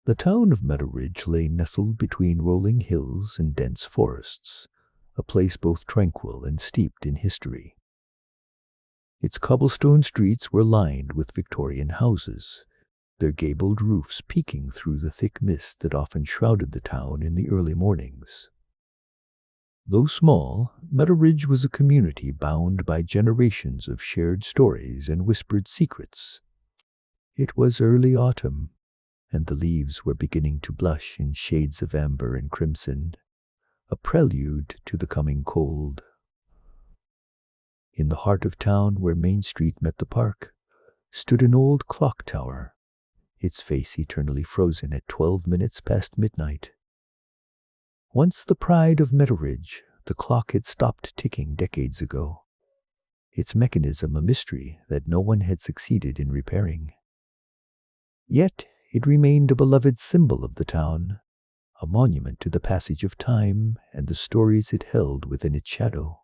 The town of Meadow Ridge lay nestled between rolling hills and dense forests, a place both tranquil and steeped in history. Its cobblestone streets were lined with Victorian houses, their gabled roofs peeking through the thick mist that often shrouded the town in the early mornings. Though small, Meadow Ridge was a community bound by generations of shared stories and whispered secrets. It was early autumn, and the leaves were beginning to blush in shades of amber and crimson, a prelude to the coming cold. In the heart of town, where Main Street met the park, stood an old clock tower, its face eternally frozen at 12 minutes past midnight. Once the pride of Meadow Ridge, the clock had stopped ticking decades ago, its mechanism a mystery that no one had succeeded in repairing. Yet it remained a beloved symbol of the town, a monument to the passage of time and the stories it held within its shadow.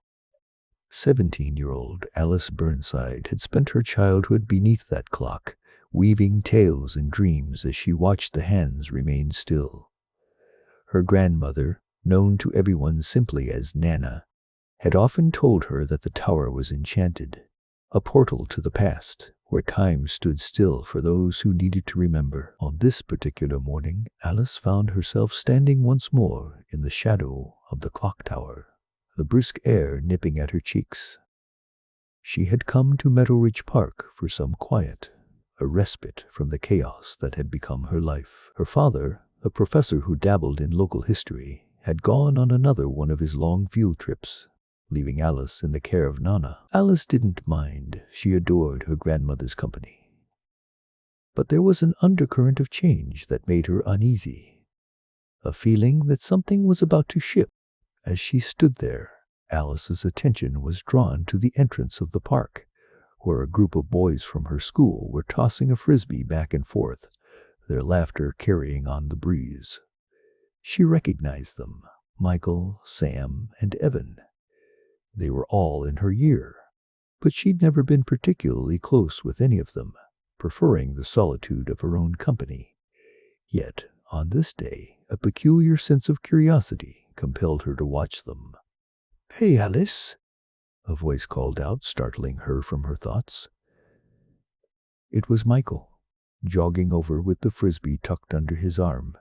17-year-old Alice Burnside had spent her childhood beneath that clock, weaving tales and dreams as she watched the hands remain still. Her grandmother, known to everyone simply as Nana, had often told her that the tower was enchanted, a portal to the past, where time stood still for those who needed to remember. On this particular morning, Alice found herself standing once more in the shadow of the clock tower, the brisk air nipping at her cheeks. She had come to Meadow Ridge Park for some quiet, a respite from the chaos that had become her life. Her father, a professor who dabbled in local history, had gone on another one of his long field trips, leaving Alice in the care of Nana. Alice didn't mind. She adored her grandmother's company. But there was an undercurrent of change that made her uneasy, a feeling that something was about to shift. As she stood there, Alice's attention was drawn to the entrance of the park, where a group of boys from her school were tossing a frisbee back and forth, their laughter carrying on the breeze. She recognized them, Michael, Sam, and Evan. They were all in her year, but she'd never been particularly close with any of them, preferring the solitude of her own company. Yet, on this day, a peculiar sense of curiosity compelled her to watch them. "Hey, Alice," a voice called out, startling her from her thoughts. It was Michael, jogging over with the frisbee tucked under his arm.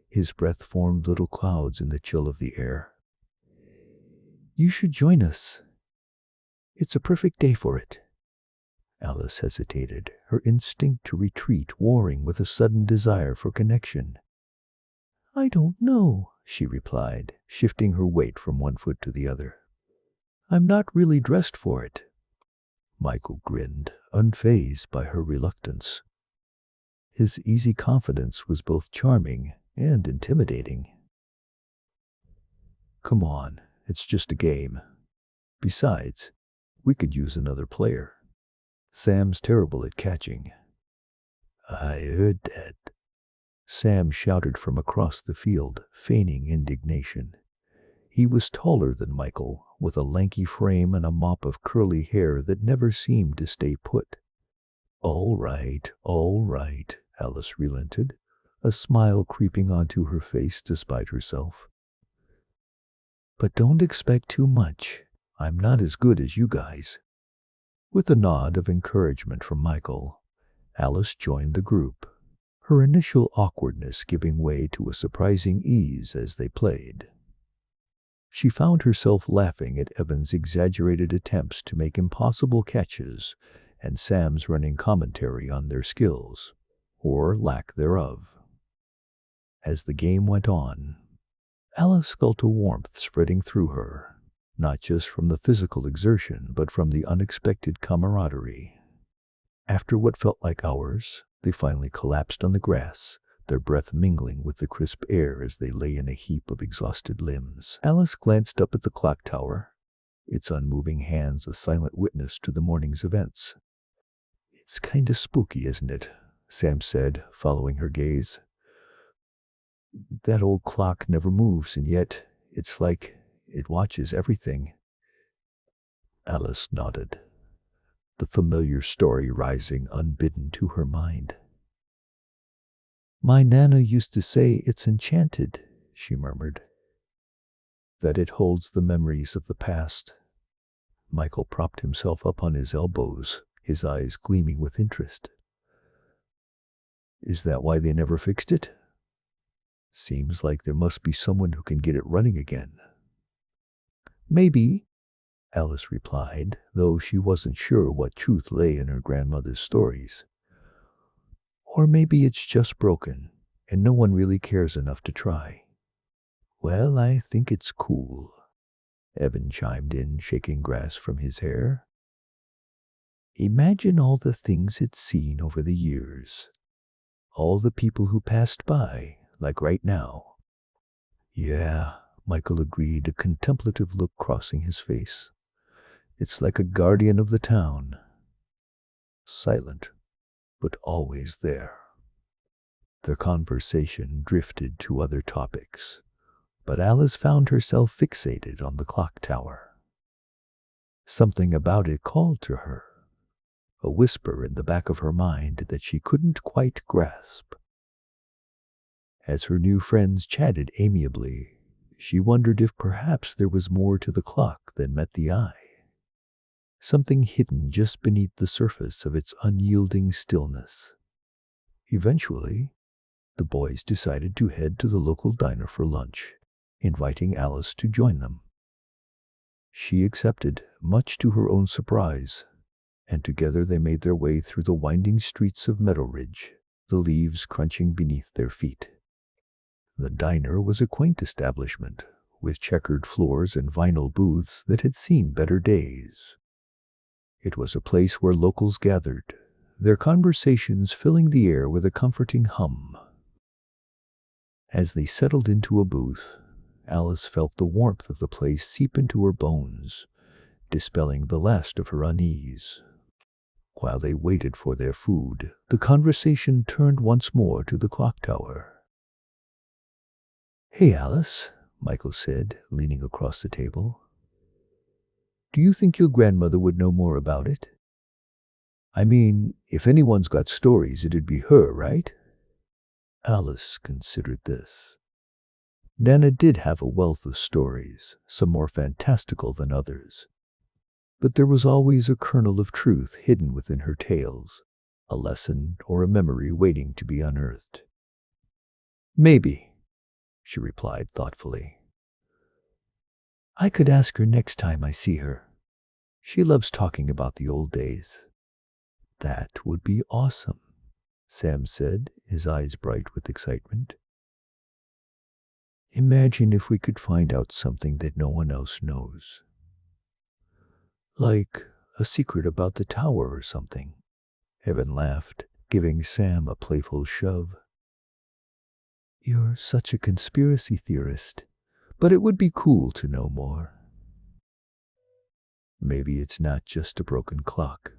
His breath formed little clouds in the chill of the air. "You should join us. It's a perfect day for it." Alice hesitated, her instinct to retreat warring with a sudden desire for connection. "I don't know," she replied, shifting her weight from one foot to the other. "I'm not really dressed for it." Michael grinned, unfazed by her reluctance. His easy confidence was both charming and intimidating. "Come on, it's just a game. Besides, we could use another player. Sam's terrible at catching." "I heard that," Sam shouted from across the field, feigning indignation. He was taller than Michael, with a lanky frame and a mop of curly hair that never seemed to stay put. All right, Alice relented, a smile creeping onto her face despite herself. "But don't expect too much. I'm not as good as you guys." With a nod of encouragement from Michael, Alice joined the group, her initial awkwardness giving way to a surprising ease as they played. She found herself laughing at Evan's exaggerated attempts to make impossible catches and Sam's running commentary on their skills, or lack thereof. As the game went on, Alice felt a warmth spreading through her, not just from the physical exertion, but from the unexpected camaraderie. After what felt like hours, they finally collapsed on the grass, their breath mingling with the crisp air as they lay in a heap of exhausted limbs. Alice glanced up at the clock tower, its unmoving hands a silent witness to the morning's events. "It's kinda spooky, isn't it?" Sam said, following her gaze. "That old clock never moves, and yet it's like it watches everything." Alice nodded, the familiar story rising unbidden to her mind. My Nana used to say it's enchanted, she murmured, that it holds the memories of the past. Michael propped himself up on his elbows, his eyes gleaming with interest. Is that why they never fixed it? Seems like there must be someone who can get it running again. Maybe, Alice replied, though she wasn't sure what truth lay in her grandmother's stories. Or maybe it's just broken, and no one really cares enough to try. Well, I think it's cool, Evan chimed in, shaking grass from his hair. Imagine all the things it's seen over the years. All the people who passed by, like right now. Yeah, Michael agreed, a contemplative look crossing his face. It's like a guardian of the town. Silent, but always there. Their conversation drifted to other topics, but Alice found herself fixated on the clock tower. Something about it called to her, a whisper in the back of her mind that she couldn't quite grasp. As her new friends chatted amiably, she wondered if perhaps there was more to the clock than met the eye. Something hidden just beneath the surface of its unyielding stillness. Eventually, the boys decided to head to the local diner for lunch, inviting Alice to join them. She accepted, much to her own surprise, and together they made their way through the winding streets of Meadow Ridge, the leaves crunching beneath their feet. The diner was a quaint establishment, with checkered floors and vinyl booths that had seen better days. It was a place where locals gathered, their conversations filling the air with a comforting hum. As they settled into a booth, Alice felt the warmth of the place seep into her bones, dispelling the last of her unease. While they waited for their food, the conversation turned once more to the clock tower. Hey, Alice, Michael said, leaning across the table. Do you think your grandmother would know more about it? I mean, if anyone's got stories, it'd be her, right? Alice considered this. Nana did have a wealth of stories, some more fantastical than others. But there was always a kernel of truth hidden within her tales, a lesson or a memory waiting to be unearthed. Maybe, she replied thoughtfully. I could ask her next time I see her. She loves talking about the old days. That would be awesome, Sam said, his eyes bright with excitement. Imagine if we could find out something that no one else knows. Like a secret about the tower or something. Evan laughed, giving Sam a playful shove. You're such a conspiracy theorist, but it would be cool to know more. Maybe it's not just a broken clock.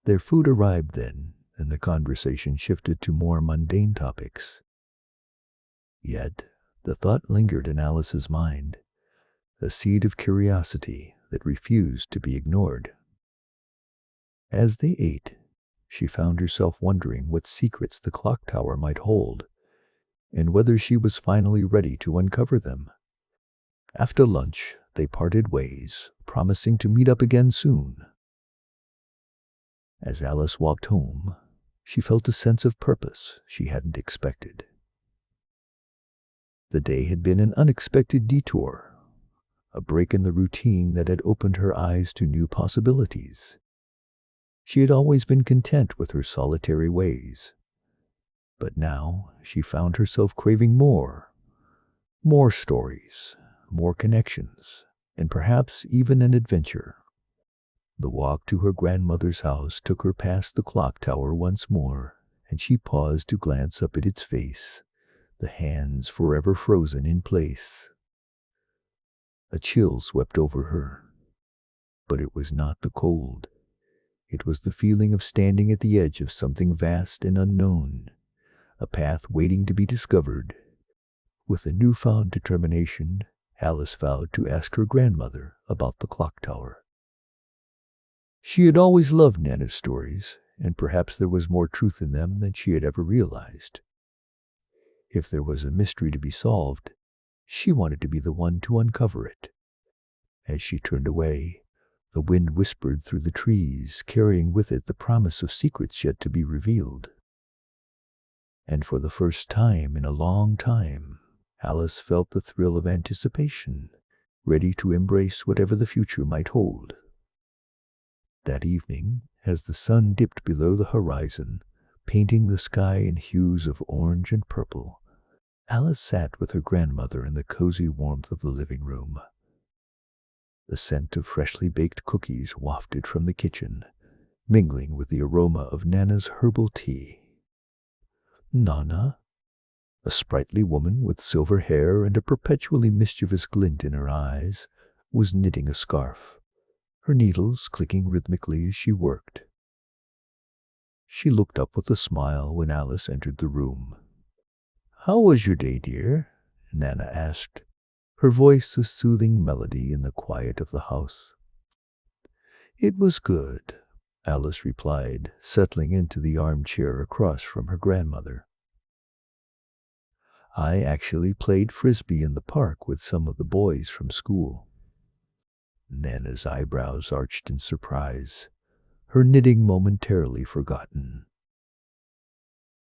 Their food arrived then, and the conversation shifted to more mundane topics. Yet, the thought lingered in Alice's mind, a seed of curiosity that refused to be ignored. As they ate, she found herself wondering what secrets the clock tower might hold, and whether she was finally ready to uncover them. After lunch, they parted ways, promising to meet up again soon. As Alice walked home, she felt a sense of purpose she hadn't expected. The day had been an unexpected detour, a break in the routine that had opened her eyes to new possibilities. She had always been content with her solitary ways, but now she found herself craving more stories, more connections, and perhaps even an adventure. The walk to her grandmother's house took her past the clock tower once more, and she paused to glance up at its face, the hands forever frozen in place. A chill swept over her, but it was not the cold. It was the feeling of standing at the edge of something vast and unknown, a path waiting to be discovered. With a newfound determination, Alice vowed to ask her grandmother about the clock tower. She had always loved Nana's stories, and perhaps there was more truth in them than she had ever realized. If there was a mystery to be solved, she wanted to be the one to uncover it. As she turned away, the wind whispered through the trees, carrying with it the promise of secrets yet to be revealed. And for the first time in a long time, Alice felt the thrill of anticipation, ready to embrace whatever the future might hold. That evening, as the sun dipped below the horizon, painting the sky in hues of orange and purple, Alice sat with her grandmother in the cozy warmth of the living room. The scent of freshly baked cookies wafted from the kitchen, mingling with the aroma of Nana's herbal tea. Nana, a sprightly woman with silver hair and a perpetually mischievous glint in her eyes, was knitting a scarf, her needles clicking rhythmically as she worked. She looked up with a smile when Alice entered the room. "How was your day, dear?" Nana asked, her voice a soothing melody in the quiet of the house. "It was good," Alice replied, settling into the armchair across from her grandmother. "I actually played frisbee in the park with some of the boys from school." Nana's eyebrows arched in surprise, her knitting momentarily forgotten.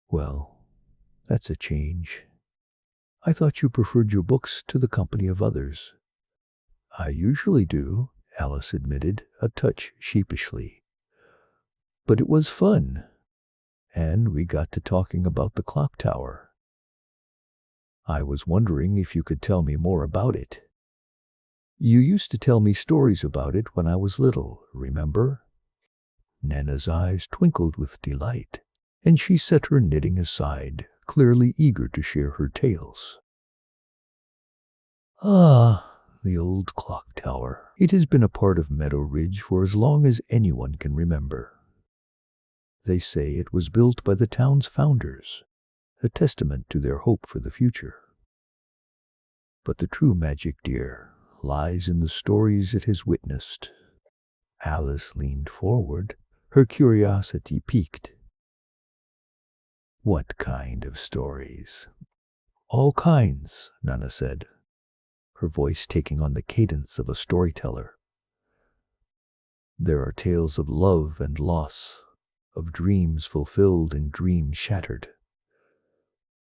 "Well, that's a change. I thought you preferred your books to the company of others." "I usually do," Alice admitted, a touch sheepishly. "But it was fun, and we got to talking about the clock tower. I was wondering if you could tell me more about it. You used to tell me stories about it when I was little, remember?" Nana's eyes twinkled with delight, and she set her knitting aside, clearly eager to share her tales. "Ah, the old clock tower. It has been a part of Meadow Ridge for as long as anyone can remember. They say it was built by the town's founders, a testament to their hope for the future. But the true magic, dear, lies in the stories it has witnessed." Alice leaned forward, her curiosity piqued. "What kind of stories?" "All kinds," Nana said, her voice taking on the cadence of a storyteller. "There are tales of love and loss, of dreams fulfilled and dreams shattered.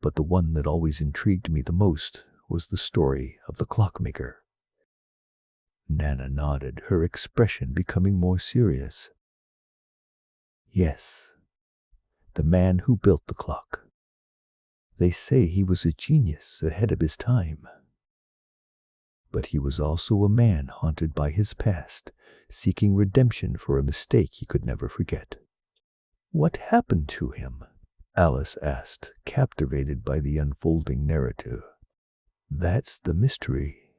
But the one that always intrigued me the most was the story of the clockmaker." Nana nodded, her expression becoming more serious. "Yes, the man who built the clock. They say he was a genius ahead of his time. But he was also a man haunted by his past, seeking redemption for a mistake he could never forget." "What happened to him?" Alice asked, captivated by the unfolding narrative. "That's the mystery,"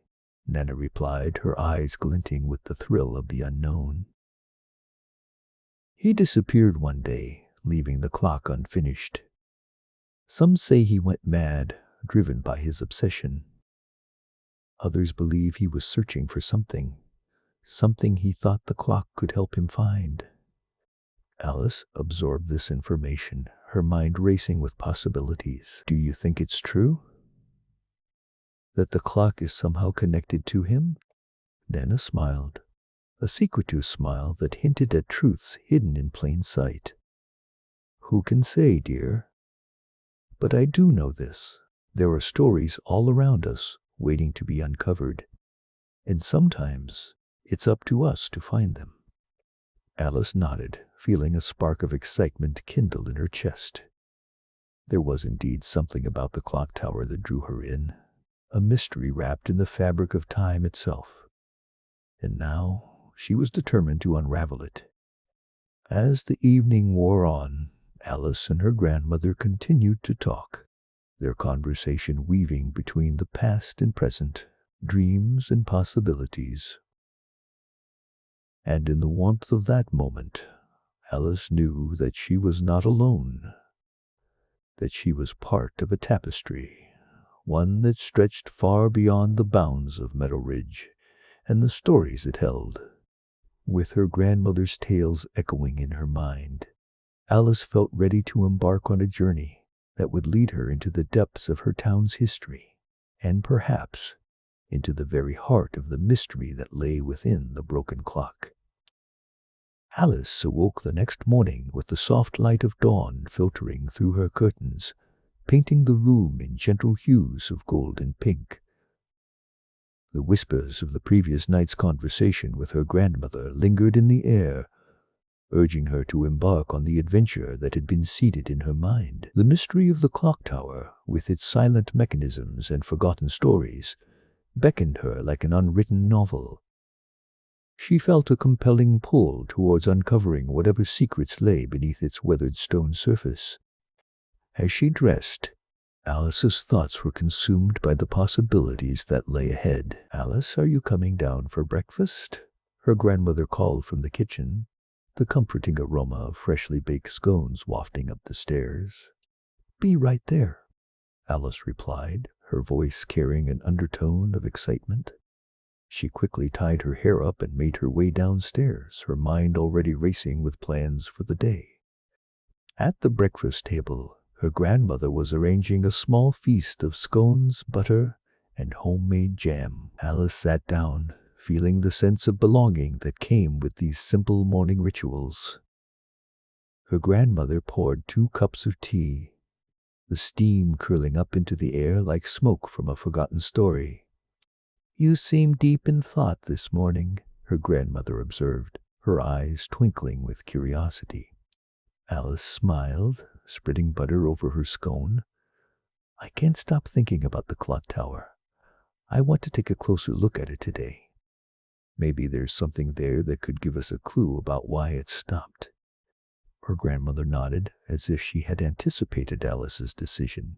Nana replied, her eyes glinting with the thrill of the unknown. "He disappeared one day, leaving the clock unfinished. Some say he went mad, driven by his obsession. Others believe he was searching for something he thought the clock could help him find." Alice absorbed this information, her mind racing with possibilities. "Do you think it's true? That the clock is somehow connected to him?" Nana smiled, a secretive smile that hinted at truths hidden in plain sight. "Who can say, dear? But I do know this. There are stories all around us, waiting to be uncovered. And sometimes it's up to us to find them." Alice nodded, feeling a spark of excitement kindle in her chest. There was indeed something about the clock tower that drew her in, a mystery wrapped in the fabric of time itself. And now she was determined to unravel it. As the evening wore on, Alice and her grandmother continued to talk, their conversation weaving between the past and present, dreams and possibilities. And in the warmth of that moment, Alice knew that she was not alone, that she was part of a tapestry, one that stretched far beyond the bounds of Meadow Ridge and the stories it held. With her grandmother's tales echoing in her mind, Alice felt ready to embark on a journey, that would lead her into the depths of her town's history, and perhaps into the very heart of the mystery that lay within the broken clock. Alice awoke the next morning with the soft light of dawn filtering through her curtains, painting the room in gentle hues of gold and pink. The whispers of the previous night's conversation with her grandmother lingered in the air, urging her to embark on the adventure that had been seated in her mind. The mystery of the clock tower, with its silent mechanisms and forgotten stories, beckoned her like an unwritten novel. She felt a compelling pull towards uncovering whatever secrets lay beneath its weathered stone surface. As she dressed, Alice's thoughts were consumed by the possibilities that lay ahead. "Alice, are you coming down for breakfast?" her grandmother called from the kitchen, the comforting aroma of freshly baked scones wafting up the stairs. "Be right there," Alice replied, her voice carrying an undertone of excitement. She quickly tied her hair up and made her way downstairs, her mind already racing with plans for the day. At the breakfast table, her grandmother was arranging a small feast of scones, butter, and homemade jam. Alice sat down, feeling the sense of belonging that came with these simple morning rituals. Her grandmother poured 2 cups of tea, the steam curling up into the air like smoke from a forgotten story. "You seem deep in thought this morning," her grandmother observed, her eyes twinkling with curiosity. Alice smiled, spreading butter over her scone. "I can't stop thinking about the clock tower. I want to take a closer look at it today. Maybe there's something there that could give us a clue about why it stopped." Her grandmother nodded, as if she had anticipated Alice's decision.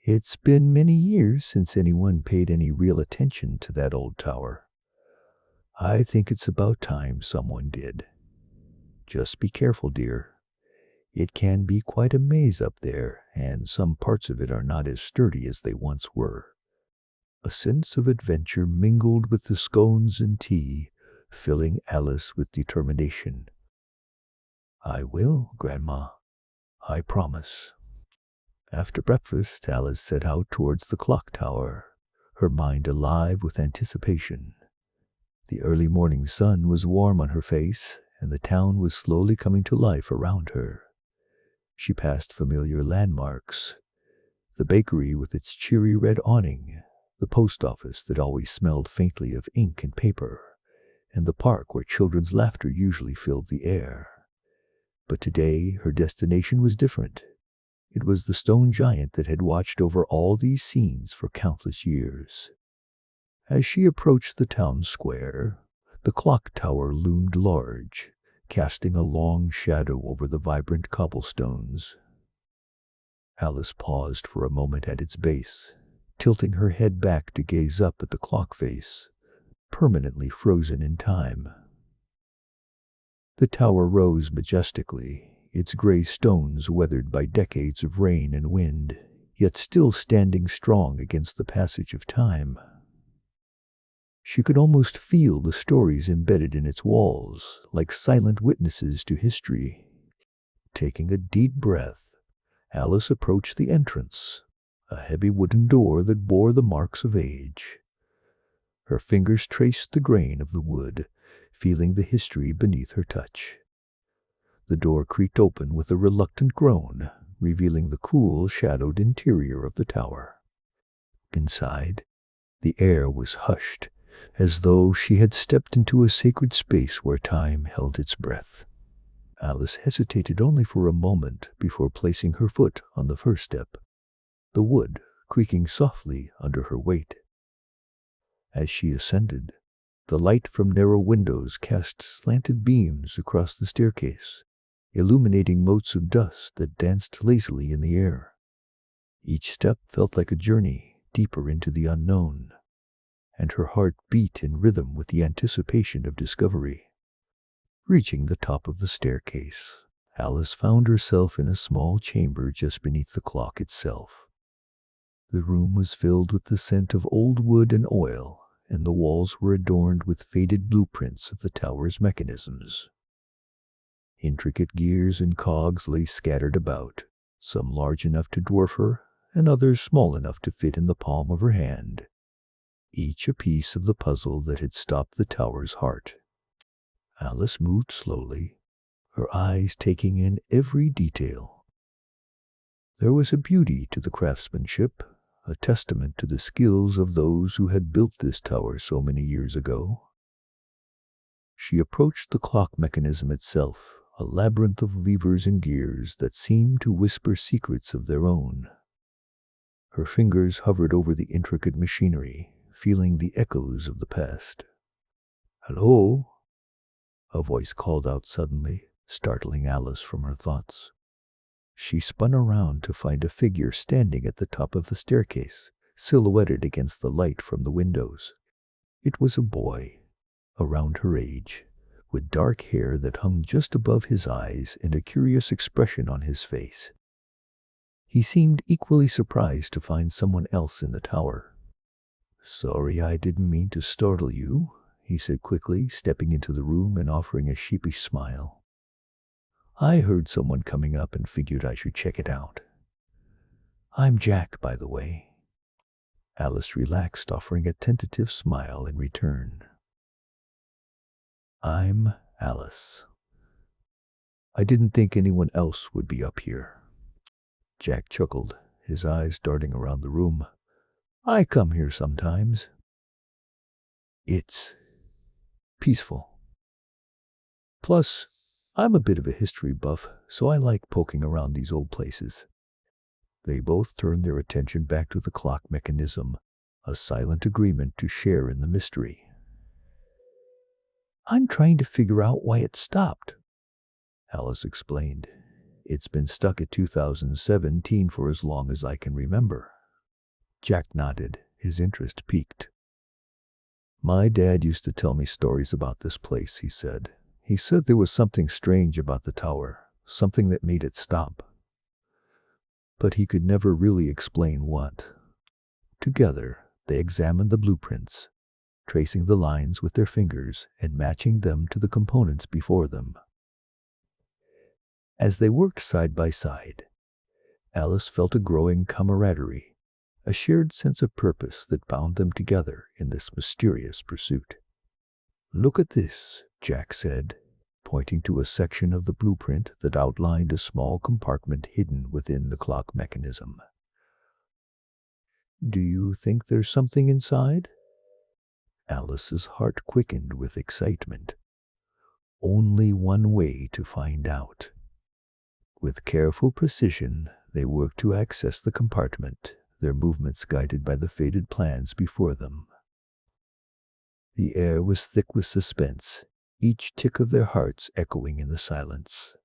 "It's been many years since anyone paid any real attention to that old tower. I think it's about time someone did. Just be careful, dear. It can be quite a maze up there, and some parts of it are not as sturdy as they once were." A sense of adventure mingled with the scones and tea, filling Alice with determination. "I will, Grandma. I promise." After breakfast, Alice set out towards the clock tower, her mind alive with anticipation. The early morning sun was warm on her face, and the town was slowly coming to life around her. She passed familiar landmarks: the bakery with its cheery red awning, the post office that always smelled faintly of ink and paper, and the park where children's laughter usually filled the air. But today her destination was different. It was the stone giant that had watched over all these scenes for countless years. As she approached the town square, the clock tower loomed large, casting a long shadow over the vibrant cobblestones. Alice paused for a moment at its base, tilting her head back to gaze up at the clock face, permanently frozen in time. The tower rose majestically, its gray stones weathered by decades of rain and wind, yet still standing strong against the passage of time. She could almost feel the stories embedded in its walls, like silent witnesses to history. Taking a deep breath, Alice approached the entrance, a heavy wooden door that bore the marks of age. Her fingers traced the grain of the wood, feeling the history beneath her touch. The door creaked open with a reluctant groan, revealing the cool, shadowed interior of the tower. Inside, the air was hushed, as though she had stepped into a sacred space where time held its breath. Alice hesitated only for a moment before placing her foot on the first step, the wood creaking softly under her weight. As she ascended, the light from narrow windows cast slanted beams across the staircase, illuminating motes of dust that danced lazily in the air. Each step felt like a journey deeper into the unknown, and her heart beat in rhythm with the anticipation of discovery. Reaching the top of the staircase, Alice found herself in a small chamber just beneath the clock itself. The room was filled with the scent of old wood and oil, and the walls were adorned with faded blueprints of the tower's mechanisms. Intricate gears and cogs lay scattered about, some large enough to dwarf her, and others small enough to fit in the palm of her hand, each a piece of the puzzle that had stopped the tower's heart. Alice moved slowly, her eyes taking in every detail. There was a beauty to the craftsmanship, a testament to the skills of those who had built this tower so many years ago. She approached the clock mechanism itself, a labyrinth of levers and gears that seemed to whisper secrets of their own. Her fingers hovered over the intricate machinery, feeling the echoes of the past. "Hello?" A voice called out suddenly, startling Alice from her thoughts. She spun around to find a figure standing at the top of the staircase, silhouetted against the light from the windows. It was a boy, around her age, with dark hair that hung just above his eyes and a curious expression on his face. He seemed equally surprised to find someone else in the tower. "Sorry, I didn't mean to startle you," he said quickly, stepping into the room and offering a sheepish smile. "I heard someone coming up and figured I should check it out. I'm Jack, by the way." Alice relaxed, offering a tentative smile in return. "I'm Alice. I didn't think anyone else would be up here." Jack chuckled, his eyes darting around the room. "I come here sometimes. It's peaceful. Plus, I'm a bit of a history buff, so I like poking around these old places." They both turned their attention back to the clock mechanism, a silent agreement to share in the mystery. "I'm trying to figure out why it stopped," Alice explained. "It's been stuck at 2017 for as long as I can remember." Jack nodded, his interest piqued. "My dad used to tell me stories about this place," he said. "He said there was something strange about the tower, something that made it stop. But he could never really explain what." Together, they examined the blueprints, tracing the lines with their fingers and matching them to the components before them. As they worked side by side, Alice felt a growing camaraderie, a shared sense of purpose that bound them together in this mysterious pursuit. "Look at this," Jack said, pointing to a section of the blueprint that outlined a small compartment hidden within the clock mechanism. "Do you think there's something inside?" Alice's heart quickened with excitement. Only one way to find out. With careful precision, they worked to access the compartment, their movements guided by the faded plans before them. The air was thick with suspense, each tick of their hearts echoing in the silence.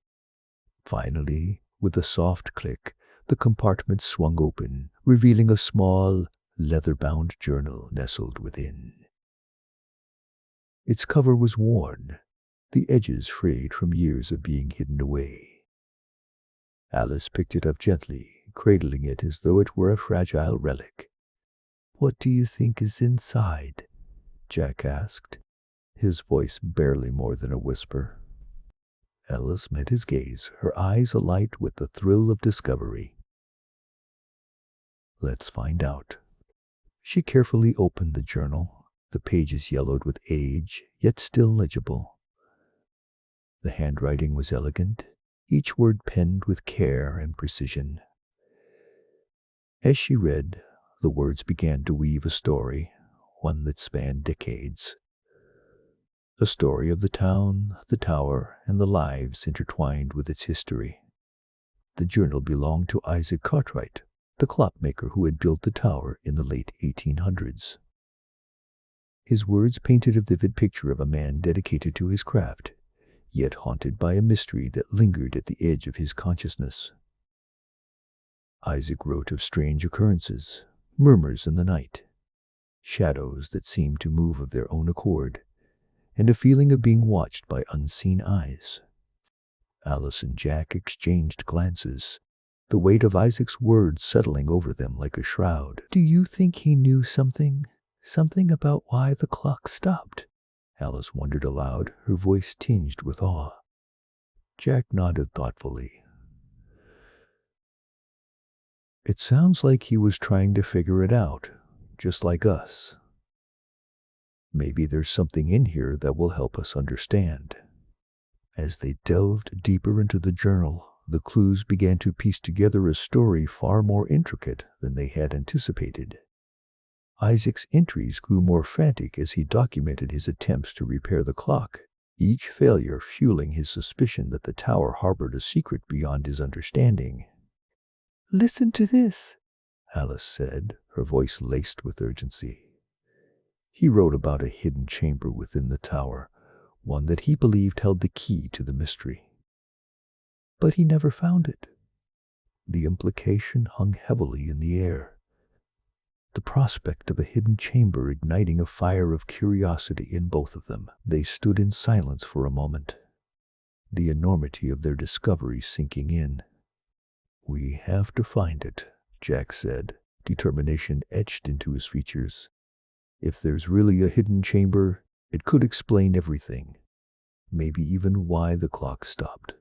Finally, with a soft click, the compartment swung open, revealing a small, leather-bound journal nestled within. Its cover was worn, the edges frayed from years of being hidden away. Alice picked it up gently, cradling it as though it were a fragile relic. "What do you think is inside?" Jack asked, his voice barely more than a whisper. Alice met his gaze, her eyes alight with the thrill of discovery. "Let's find out." She carefully opened the journal, the pages yellowed with age, yet still legible. The handwriting was elegant, each word penned with care and precision. As she read, the words began to weave a story, one that spanned decades. A story of the town, the tower, and the lives intertwined with its history. The journal belonged to Isaac Cartwright, the clockmaker who had built the tower in the late 1800s. His words painted a vivid picture of a man dedicated to his craft, yet haunted by a mystery that lingered at the edge of his consciousness. Isaac wrote of strange occurrences, murmurs in the night, shadows that seemed to move of their own accord, and a feeling of being watched by unseen eyes. Alice and Jack exchanged glances, the weight of Isaac's words settling over them like a shroud. "Do you think he knew something? Something about why the clock stopped?" Alice wondered aloud, her voice tinged with awe. Jack nodded thoughtfully. It sounds like he was trying to figure it out, just like us. Maybe there's something in here that will help us understand. As they delved deeper into the journal, the clues began to piece together a story far more intricate than they had anticipated. Isaac's entries grew more frantic as he documented his attempts to repair the clock, each failure fueling his suspicion that the tower harbored a secret beyond his understanding. "Listen to this," Alice said, her voice laced with urgency. He wrote about a hidden chamber within the tower, one that he believed held the key to the mystery. But he never found it. The implication hung heavily in the air. The prospect of a hidden chamber igniting a fire of curiosity in both of them. They stood in silence for a moment, the enormity of their discovery sinking in. "We have to find it," Jack said, determination etched into his features. "If there's really a hidden chamber, it could explain everything, maybe even why the clock stopped."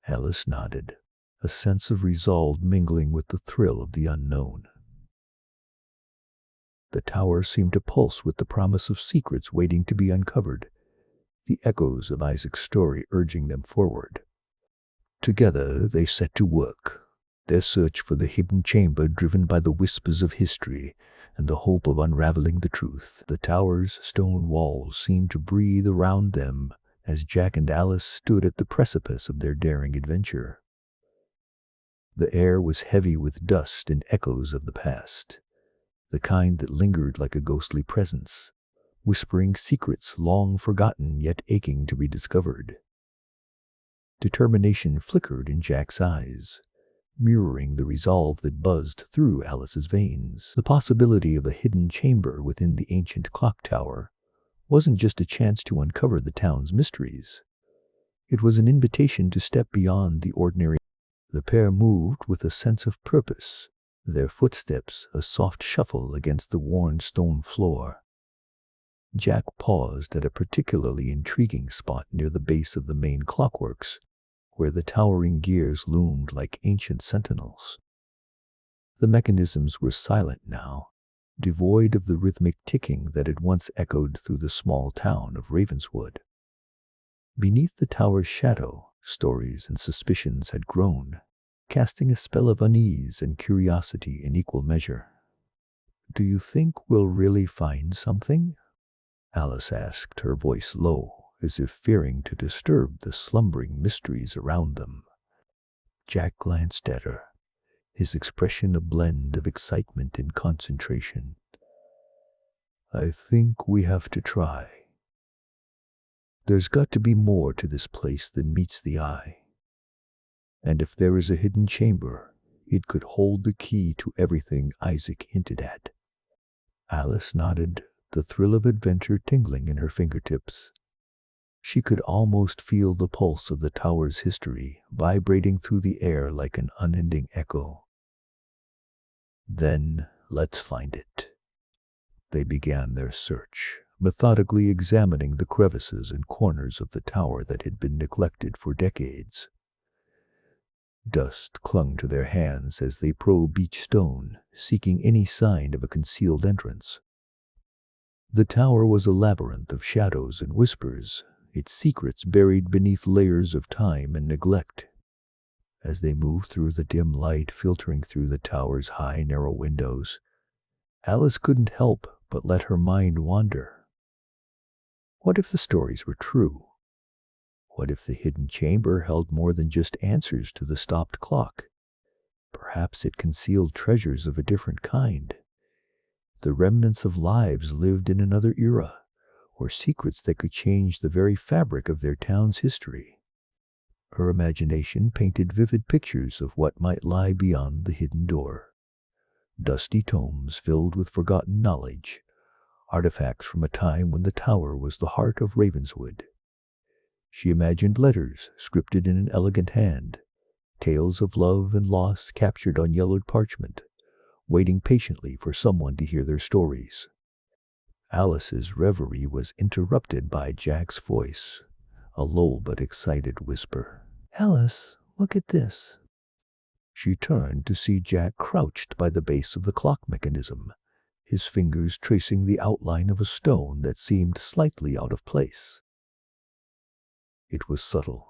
Alice nodded, a sense of resolve mingling with the thrill of the unknown. The tower seemed to pulse with the promise of secrets waiting to be uncovered, the echoes of Isaac's story urging them forward. Together they set to work, their search for the hidden chamber driven by the whispers of history and the hope of unraveling the truth. The tower's stone walls seemed to breathe around them as Jack and Alice stood at the precipice of their daring adventure. The air was heavy with dust and echoes of the past, the kind that lingered like a ghostly presence, whispering secrets long forgotten yet aching to be discovered. Determination flickered in Jack's eyes, mirroring the resolve that buzzed through Alice's veins. The possibility of a hidden chamber within the ancient clock tower wasn't just a chance to uncover the town's mysteries. It was an invitation to step beyond the ordinary. The pair moved with a sense of purpose, their footsteps a soft shuffle against the worn stone floor. Jack paused at a particularly intriguing spot near the base of the main clockworks, where the towering gears loomed like ancient sentinels. The mechanisms were silent now, devoid of the rhythmic ticking that had once echoed through the small town of Ravenswood. Beneath the tower's shadow, stories and suspicions had grown, casting a spell of unease and curiosity in equal measure. "Do you think we'll really find something?" Alice asked, her voice low, as if fearing to disturb the slumbering mysteries around them. Jack glanced at her, his expression a blend of excitement and concentration. "I think we have to try. There's got to be more to this place than meets the eye. And if there is a hidden chamber, it could hold the key to everything Isaac hinted at." Alice nodded, the thrill of adventure tingling in her fingertips. She could almost feel the pulse of the tower's history vibrating through the air like an unending echo. "Then let's find it." They began their search, methodically examining the crevices and corners of the tower that had been neglected for decades. Dust clung to their hands as they probed each stone, seeking any sign of a concealed entrance. The tower was a labyrinth of shadows and whispers, its secrets buried beneath layers of time and neglect. As they moved through the dim light filtering through the tower's high, narrow windows, Alice couldn't help but let her mind wander. What if the stories were true? What if the hidden chamber held more than just answers to the stopped clock? Perhaps it concealed treasures of a different kind, the remnants of lives lived in another era, or secrets that could change the very fabric of their town's history. Her imagination painted vivid pictures of what might lie beyond the hidden door. Dusty tomes filled with forgotten knowledge, artifacts from a time when the tower was the heart of Ravenswood. She imagined letters scripted in an elegant hand, tales of love and loss captured on yellowed parchment, waiting patiently for someone to hear their stories. Alice's reverie was interrupted by Jack's voice, a low but excited whisper. "Alice, look at this." She turned to see Jack crouched by the base of the clock mechanism, his fingers tracing the outline of a stone that seemed slightly out of place. It was subtle,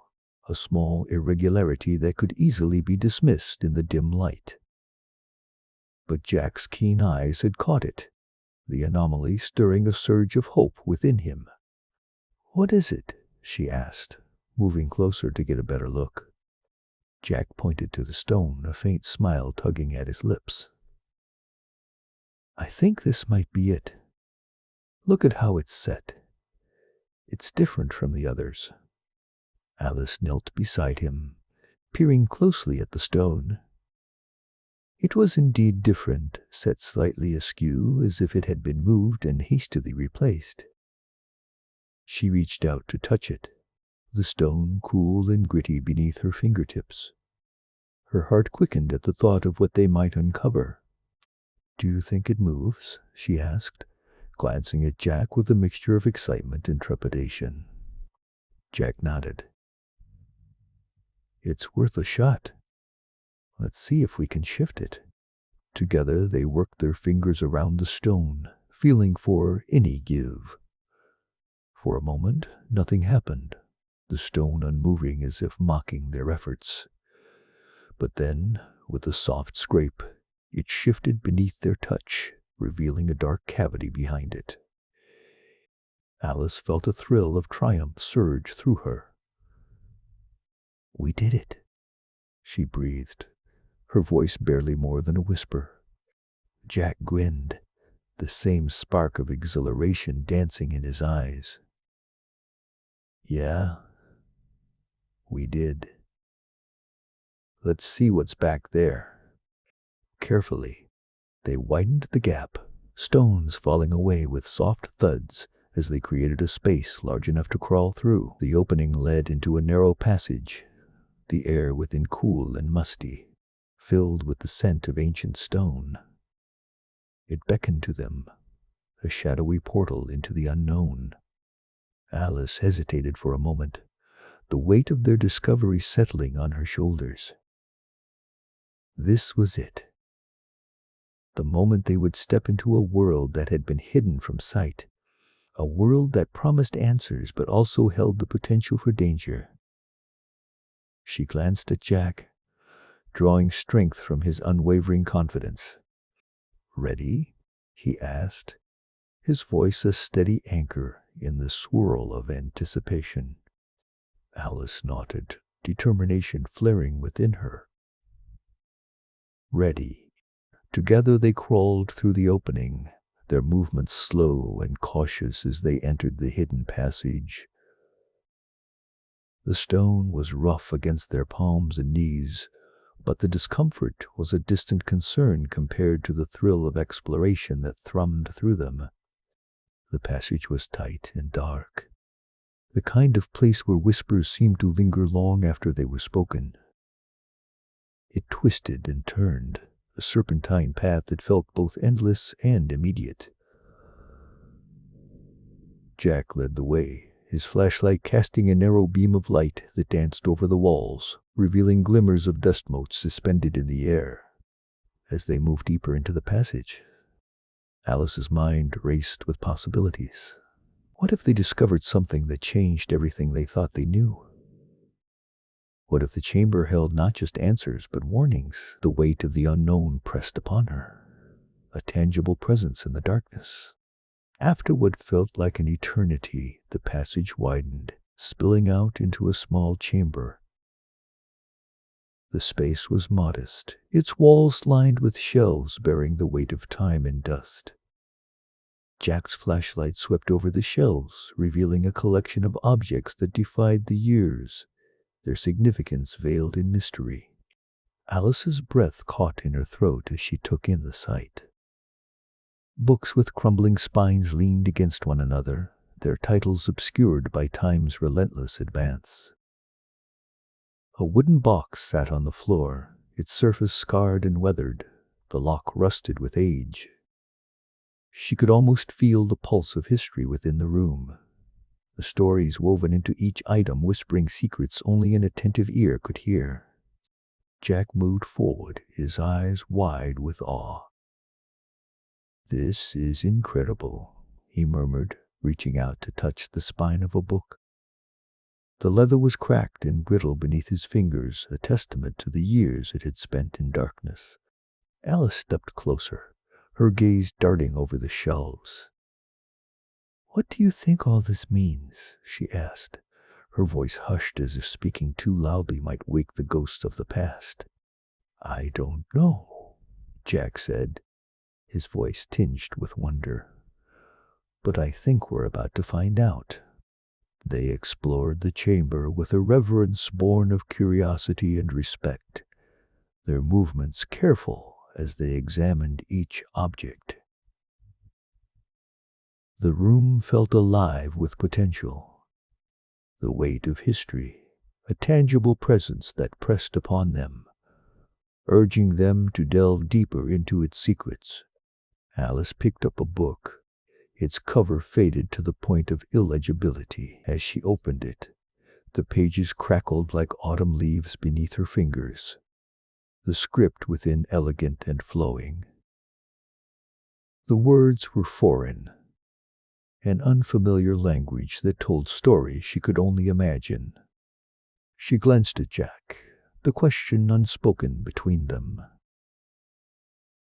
a small irregularity that could easily be dismissed in the dim light. But Jack's keen eyes had caught it, the anomaly stirring a surge of hope within him. "What is it?" she asked, moving closer to get a better look. Jack pointed to the stone, a faint smile tugging at his lips. "I think this might be it. Look at how it's set. It's different from the others." Alice knelt beside him, peering closely at the stone. It was indeed different, set slightly askew as if it had been moved and hastily replaced. She reached out to touch it, the stone cool and gritty beneath her fingertips. Her heart quickened at the thought of what they might uncover. "Do you think it moves?" she asked, glancing at Jack with a mixture of excitement and trepidation. Jack nodded. "It's worth a shot. Let's see if we can shift it." Together they worked their fingers around the stone, feeling for any give. For a moment, nothing happened, the stone unmoving as if mocking their efforts. But then, with a soft scrape, it shifted beneath their touch, revealing a dark cavity behind it. Alice felt a thrill of triumph surge through her. "We did it," she breathed, her voice barely more than a whisper. Jack grinned, the same spark of exhilaration dancing in his eyes. "Yeah, we did. Let's see what's back there." Carefully, they widened the gap, stones falling away with soft thuds as they created a space large enough to crawl through. The opening led into a narrow passage, the air within cool and musty, filled with the scent of ancient stone. It beckoned to them, a shadowy portal into the unknown. Alice hesitated for a moment, the weight of their discovery settling on her shoulders. This was it. The moment they would step into a world that had been hidden from sight, a world that promised answers but also held the potential for danger. She glanced at Jack, drawing strength from his unwavering confidence. "Ready?" he asked, his voice a steady anchor in the swirl of anticipation. Alice nodded, determination flaring within her. "Ready." Together they crawled through the opening, their movements slow and cautious as they entered the hidden passage. The stone was rough against their palms and knees, but the discomfort was a distant concern compared to the thrill of exploration that thrummed through them. The passage was tight and dark, the kind of place where whispers seemed to linger long after they were spoken. It twisted and turned, a serpentine path that felt both endless and immediate. Jack led the way, his flashlight casting a narrow beam of light that danced over the walls, revealing glimmers of dust motes suspended in the air. As they moved deeper into the passage, Alice's mind raced with possibilities. What if they discovered something that changed everything they thought they knew? What if the chamber held not just answers but warnings? The weight of the unknown pressed upon her, a tangible presence in the darkness. After what felt like an eternity, the passage widened, spilling out into a small chamber. The space was modest, its walls lined with shelves bearing the weight of time and dust. Jack's flashlight swept over the shelves, revealing a collection of objects that defied the years, their significance veiled in mystery. Alice's breath caught in her throat as she took in the sight. Books with crumbling spines leaned against one another, their titles obscured by time's relentless advance. A wooden box sat on the floor, its surface scarred and weathered, the lock rusted with age. She could almost feel the pulse of history within the room, the stories woven into each item whispering secrets only an attentive ear could hear. Jack moved forward, his eyes wide with awe. "This is incredible," he murmured, reaching out to touch the spine of a book. The leather was cracked and brittle beneath his fingers, a testament to the years it had spent in darkness. Alice stepped closer, her gaze darting over the shelves. "What do you think all this means?" she asked, her voice hushed as if speaking too loudly might wake the ghosts of the past. "I don't know," Jack said, his voice tinged with wonder. "But I think we're about to find out." They explored the chamber with a reverence born of curiosity and respect, their movements careful as they examined each object. The room felt alive with potential, the weight of history, a tangible presence that pressed upon them, urging them to delve deeper into its secrets. Alice picked up a book. Its cover faded to the point of illegibility. As she opened it, the pages crackled like autumn leaves beneath her fingers, the script within elegant and flowing. The words were foreign, an unfamiliar language that told stories she could only imagine. She glanced at Jack, the question unspoken between them.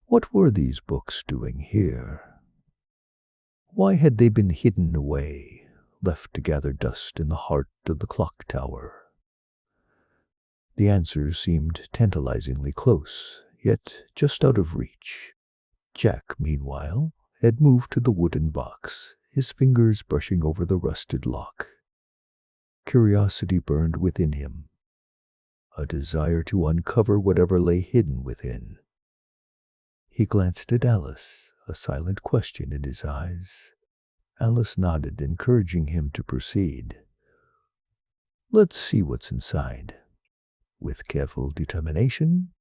What were these books doing here? Why had they been hidden away, left to gather dust in the heart of the clock tower? The answers seemed tantalizingly close, yet just out of reach. Jack, meanwhile, had moved to the wooden box, his fingers brushing over the rusted lock. Curiosity burned within him, a desire to uncover whatever lay hidden within. He glanced at Alice, a silent question in his eyes. Alice nodded, encouraging him to proceed. "Let's see what's inside." With careful determination,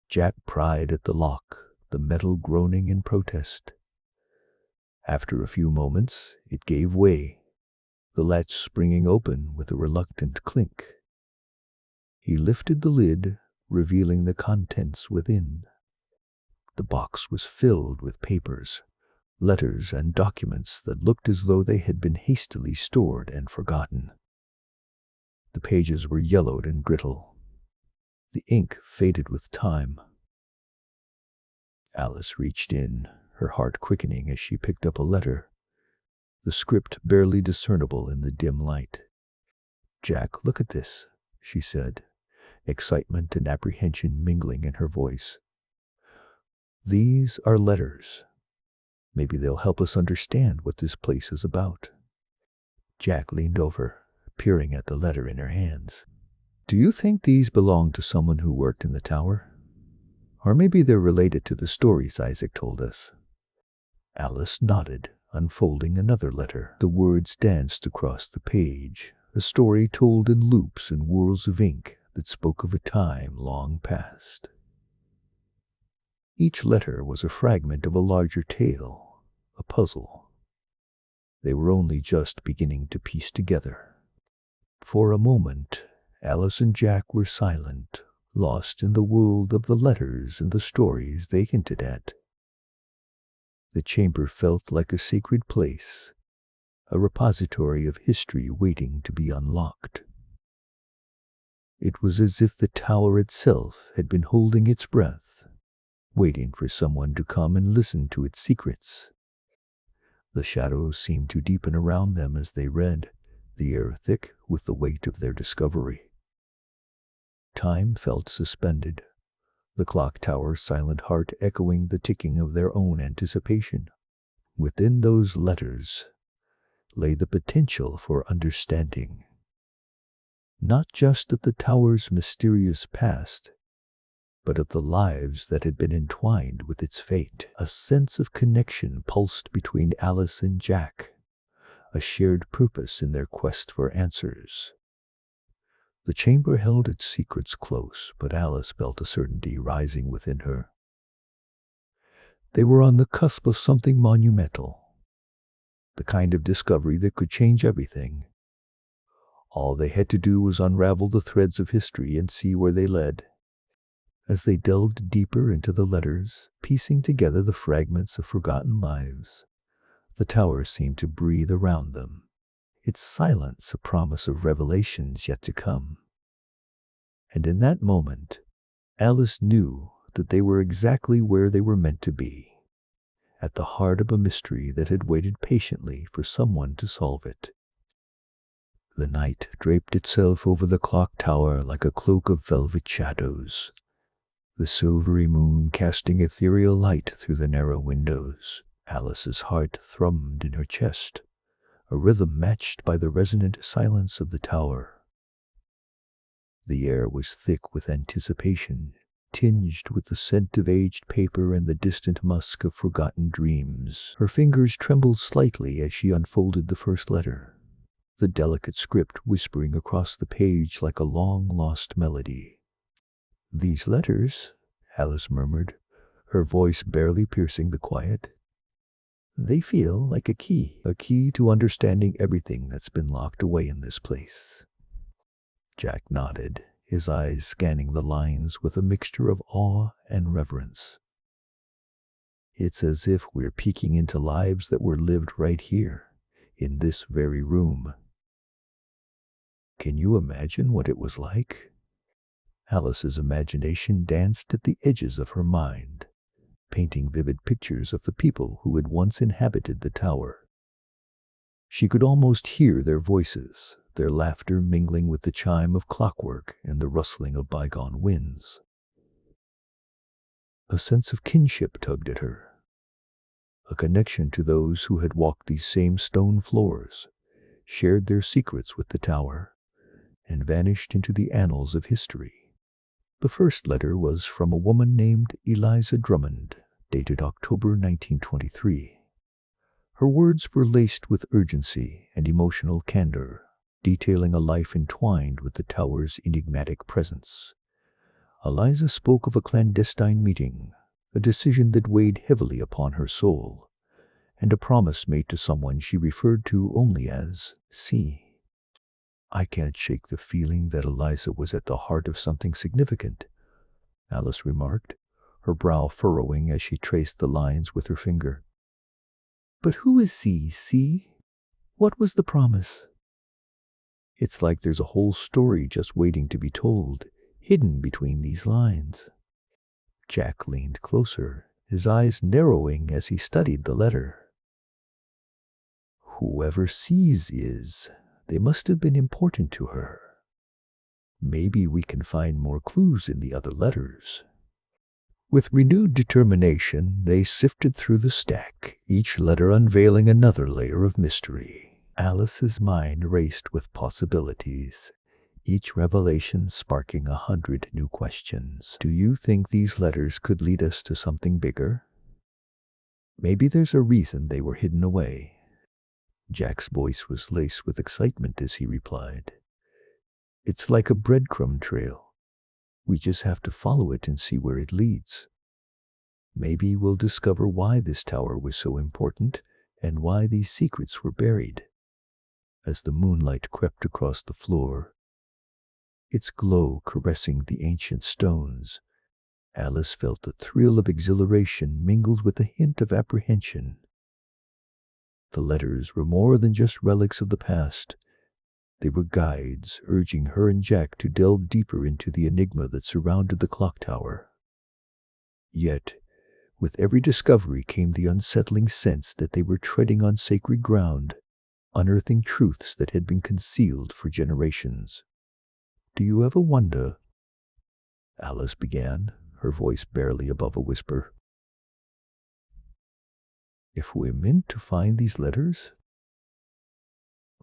Jack pried at the lock, the metal groaning in protest. After a few moments, it gave way, the latch springing open with a reluctant clink. He lifted the lid, revealing the contents within. The box was filled with papers, letters, and documents that looked as though they had been hastily stored and forgotten. The pages were yellowed and brittle, the ink faded with time. Alice reached in, her heart quickening as she picked up a letter, the script barely discernible in the dim light. "Jack, look at this," she said, excitement and apprehension mingling in her voice. "These are letters. Maybe they'll help us understand what this place is about." Jack leaned over, peering at the letter in her hands. "Do you think these belong to someone who worked in the tower? Or maybe they're related to the stories Isaac told us?" Alice nodded, unfolding another letter. The words danced across the page, a story told in loops and whirls of ink that spoke of a time long past. Each letter was a fragment of a larger tale, a puzzle. They were only just beginning to piece together. For a moment, Alice and Jack were silent, lost in the world of the letters and the stories they hinted at. The chamber felt like a sacred place, a repository of history waiting to be unlocked. It was as if the tower itself had been holding its breath, waiting for someone to come and listen to its secrets. The shadows seemed to deepen around them as they read, the air thick with the weight of their discovery. Time felt suspended, the clock tower's silent heart echoing the ticking of their own anticipation. Within those letters lay the potential for understanding, not just of the tower's mysterious past, but of the lives that had been entwined with its fate. A sense of connection pulsed between Alice and Jack, a shared purpose in their quest for answers. The chamber held its secrets close, but Alice felt a certainty rising within her. They were on the cusp of something monumental, the kind of discovery that could change everything. All they had to do was unravel the threads of history and see where they led. As they delved deeper into the letters, piecing together the fragments of forgotten lives, the tower seemed to breathe around them, its silence a promise of revelations yet to come. And in that moment, Alice knew that they were exactly where they were meant to be, at the heart of a mystery that had waited patiently for someone to solve it. The night draped itself over the clock tower like a cloak of velvet shadows, the silvery moon casting ethereal light through the narrow windows. Alice's heart thrummed in her chest, a rhythm matched by the resonant silence of the tower. The air was thick with anticipation, tinged with the scent of aged paper and the distant musk of forgotten dreams. Her fingers trembled slightly as she unfolded the first letter, the delicate script whispering across the page like a long-lost melody. "These letters," Alice murmured, her voice barely piercing the quiet. "They feel like a key to understanding everything that's been locked away in this place." Jack nodded, his eyes scanning the lines with a mixture of awe and reverence. "It's as if we're peeking into lives that were lived right here, in this very room. Can you imagine what it was like?" Alice's imagination danced at the edges of her mind, painting vivid pictures of the people who had once inhabited the tower. She could almost hear their voices, their laughter mingling with the chime of clockwork and the rustling of bygone winds. A sense of kinship tugged at her, a connection to those who had walked these same stone floors, shared their secrets with the tower, and vanished into the annals of history. The first letter was from a woman named Eliza Drummond, dated October 1923. Her words were laced with urgency and emotional candor, detailing a life entwined with the tower's enigmatic presence. Eliza spoke of a clandestine meeting, a decision that weighed heavily upon her soul, and a promise made to someone she referred to only as C. "I can't shake the feeling that Eliza was at the heart of something significant," Alice remarked, her brow furrowing as she traced the lines with her finger. "But who is C? What was the promise?" "It's like there's a whole story just waiting to be told, hidden between these lines." Jack leaned closer, his eyes narrowing as he studied the letter. "Whoever sees is, they must have been important to her. Maybe we can find more clues in the other letters." With renewed determination, they sifted through the stack, each letter unveiling another layer of mystery. Alice's mind raced with possibilities, each revelation sparking 100 new questions. "Do you think these letters could lead us to something bigger? Maybe there's a reason they were hidden away." Jack's voice was laced with excitement as he replied, "It's like a breadcrumb trail. We just have to follow it and see where it leads. Maybe we'll discover why this tower was so important and why these secrets were buried." As the moonlight crept across the floor, its glow caressing the ancient stones, Alice felt a thrill of exhilaration mingled with a hint of apprehension. The letters were more than just relics of the past. They were guides, urging her and Jack to delve deeper into the enigma that surrounded the clock tower. Yet, with every discovery came the unsettling sense that they were treading on sacred ground, unearthing truths that had been concealed for generations. "Do you ever wonder," Alice began, her voice barely above a whisper, "if we're meant to find these letters?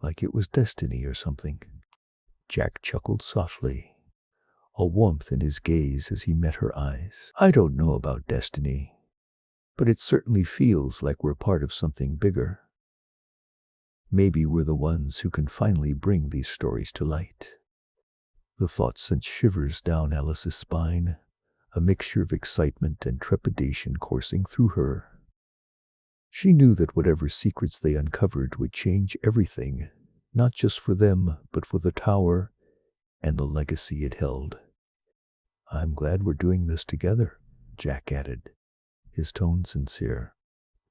Like it was destiny or something?" Jack chuckled softly, a warmth in his gaze as he met her eyes. "I don't know about destiny, but it certainly feels like we're part of something bigger. Maybe we're the ones who can finally bring these stories to light." The thought sent shivers down Alice's spine, a mixture of excitement and trepidation coursing through her. She knew that whatever secrets they uncovered would change everything, not just for them, but for the tower and the legacy it held. I'm glad we're doing this together, Jack added, his tone sincere.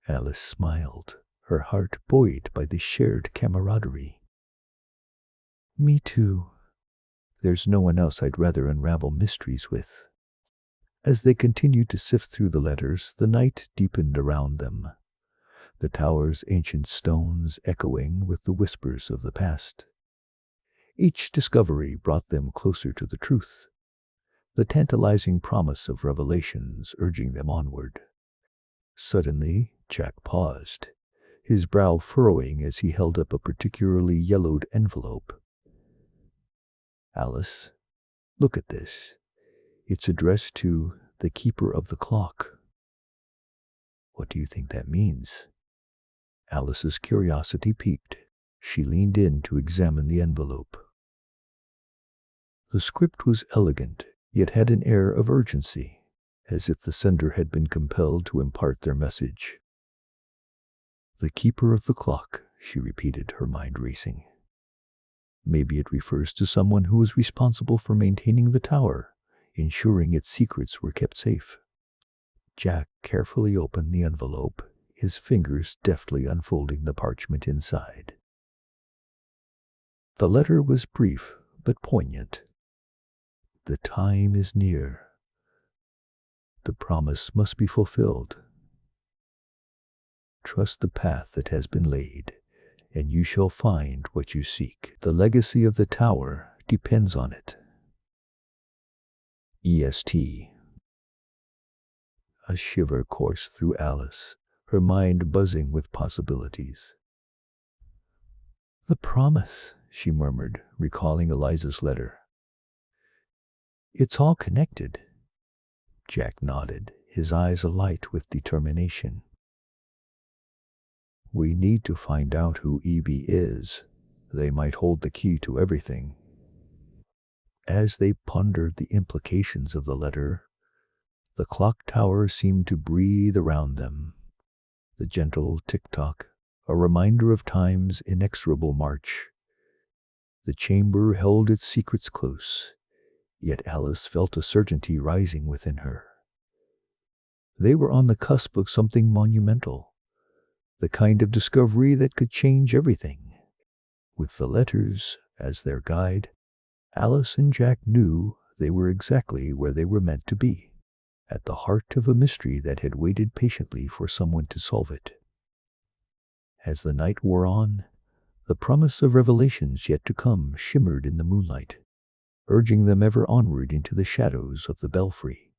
Alice smiled, her heart buoyed by the shared camaraderie. Me too. There's no one else I'd rather unravel mysteries with. As they continued to sift through the letters, the night deepened around them, the tower's ancient stones echoing with the whispers of the past. Each discovery brought them closer to the truth, the tantalizing promise of revelations urging them onward. Suddenly, Jack paused, his brow furrowing as he held up a particularly yellowed envelope. Alice, look at this. It's addressed to the keeper of the clock. What do you think that means? Alice's curiosity piqued. She leaned in to examine the envelope. The script was elegant, yet had an air of urgency, as if the sender had been compelled to impart their message. The keeper of the clock, she repeated, her mind racing. Maybe it refers to someone who was responsible for maintaining the tower, ensuring its secrets were kept safe. Jack carefully opened the envelope, his fingers deftly unfolding the parchment inside. The letter was brief but poignant. The time is near. The promise must be fulfilled. Trust the path that has been laid, and you shall find what you seek. The legacy of the tower depends on it. EST. A shiver coursed through Alice, her mind buzzing with possibilities. The promise, she murmured, recalling Eliza's letter. It's all connected. Jack nodded, his eyes alight with determination. We need to find out who EB is. They might hold the key to everything. As they pondered the implications of the letter, the clock tower seemed to breathe around them. The gentle tick-tock, a reminder of time's inexorable march. The chamber held its secrets close, yet Alice felt a certainty rising within her. They were on the cusp of something monumental, the kind of discovery that could change everything. With the letters as their guide, Alice and Jack knew they were exactly where they were meant to be, at the heart of a mystery that had waited patiently for someone to solve it. As the night wore on, the promise of revelations yet to come shimmered in the moonlight, urging them ever onward into the shadows of the belfry.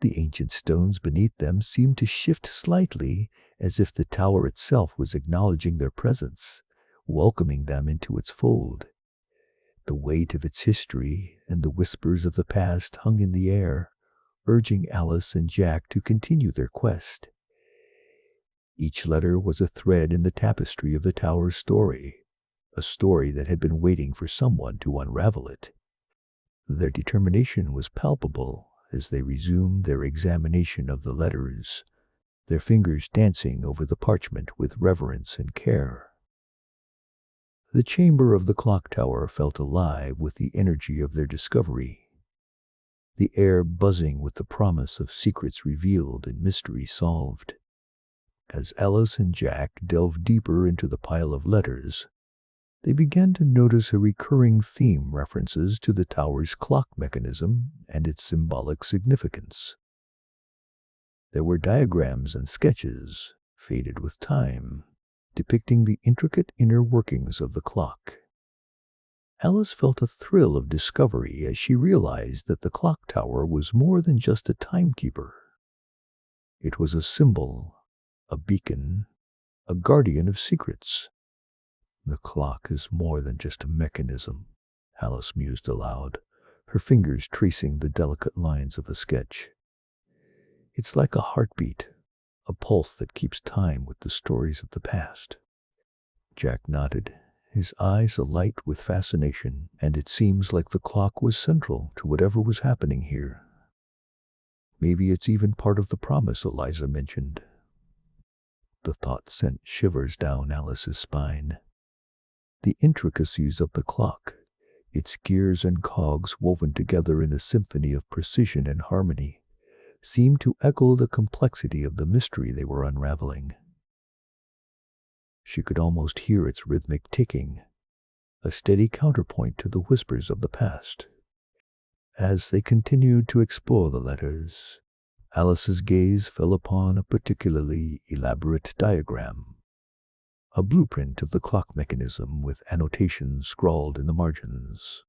The ancient stones beneath them seemed to shift slightly, as if the tower itself was acknowledging their presence, welcoming them into its fold. The weight of its history and the whispers of the past hung in the air, urging Alice and Jack to continue their quest. Each letter was a thread in the tapestry of the tower's story, a story that had been waiting for someone to unravel it. Their determination was palpable as they resumed their examination of the letters, their fingers dancing over the parchment with reverence and care. The chamber of the clock tower felt alive with the energy of their discovery, the air buzzing with the promise of secrets revealed and mysteries solved. As Alice and Jack delved deeper into the pile of letters, they began to notice a recurring theme: references to the tower's clock mechanism and its symbolic significance. There were diagrams and sketches, faded with time, depicting the intricate inner workings of the clock. Alice felt a thrill of discovery as she realized that the clock tower was more than just a timekeeper. It was a symbol, a beacon, a guardian of secrets. The clock is more than just a mechanism, Alice mused aloud, her fingers tracing the delicate lines of a sketch. It's like a heartbeat, a pulse that keeps time with the stories of the past. Jack nodded, his eyes alight with fascination, and it seems like the clock was central to whatever was happening here. Maybe it's even part of the promise Eliza mentioned. The thought sent shivers down Alice's spine. The intricacies of the clock, its gears and cogs woven together in a symphony of precision and harmony, seemed to echo the complexity of the mystery they were unraveling. She could almost hear its rhythmic ticking, a steady counterpoint to the whispers of the past. As they continued to explore the letters, Alice's gaze fell upon a particularly elaborate diagram, a blueprint of the clock mechanism with annotations scrawled in the margins.